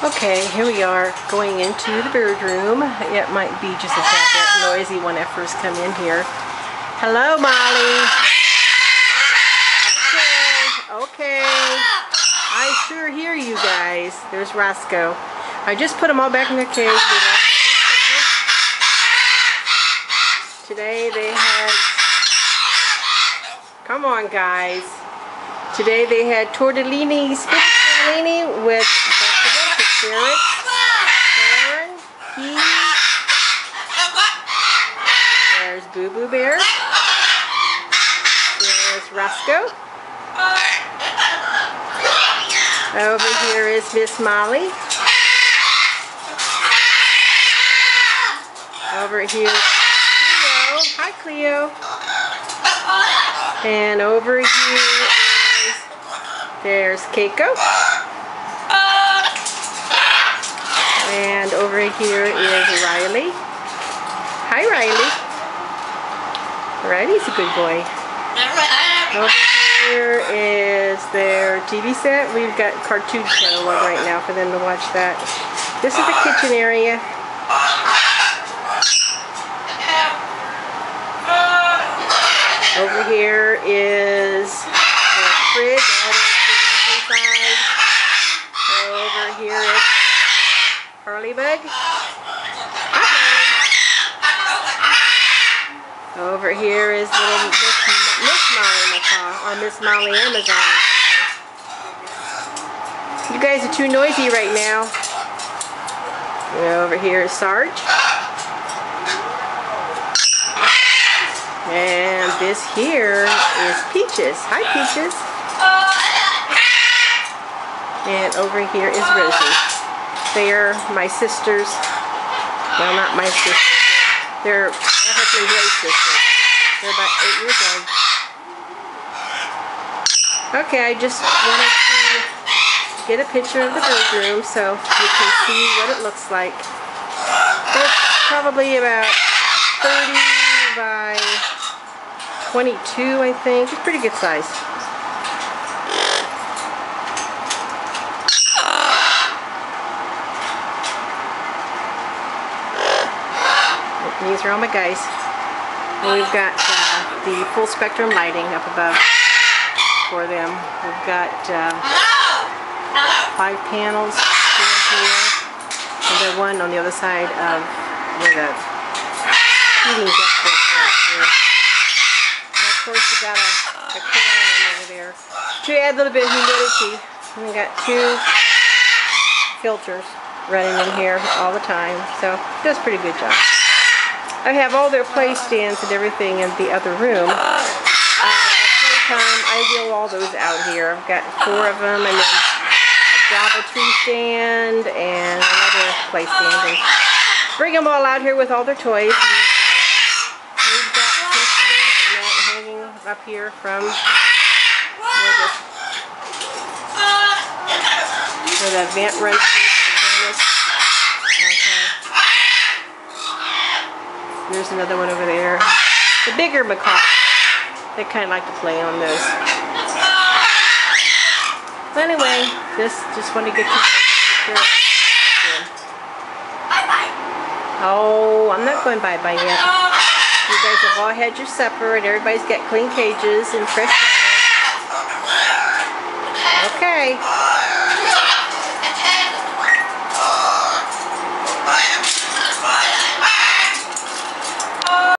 Okay, here we are going into the bird room. It might be just a tad bit noisy when I first come in here. Hello, Molly. Okay. I sure hear you guys. There's Roscoe. I just put them all back in their cage. Today they had... Come on, guys. Today they had tortellini, spinach tortellini with vegetables, carrots, corn, peas. There's Boo Boo Bear. There's Roscoe. Over here is Miss Molly. Over here is Cleo. Hi, Cleo. And over here is, there's Keiko. And over here is Riley. Hi, Riley. Riley's a good boy. Over here is their TV set. We've got cartoon channel on right now for them to watch that. This is the kitchen area. Over here is the fridge, all the things inside. Over here is Harley Bug. Over here is little Miss Molly Macaw, or Miss Molly Amazon. You guys are too noisy right now. Over here is Sarge. And this here is Peaches. Hi, Peaches. And over here is Rosie. They are my sisters. Well, not my sisters. They're ethically great sisters. They're about 8 years old. Okay, I just wanted to get a picture of the bird room so you can see what it looks like. It's probably about 30 by 22, I think. It's pretty good size. These are all my guys. And we've got the full spectrum lighting up above for them. We've got 5 panels here, and then one on the other side of where the heating duct is right here. And of course we got a can over there to add a little bit of humidity. And we got 2 filters running in here all the time, so it does a pretty good job. I have all their play stands and everything in the other room. At playtime, I wheel all those out here. I've got 4 of them, and then a Java tree stand and another play stand. And bring them all out here with all their toys. We've got pictures and that hanging up here from where the vent runs through the furnace. There's another one over there. The bigger macaw. They kind of like to play on those. But anyway, just want to get you guys a picture. Oh, I'm not going bye-bye yet. You guys have all had your supper and everybody's got clean cages and fresh water. Okay.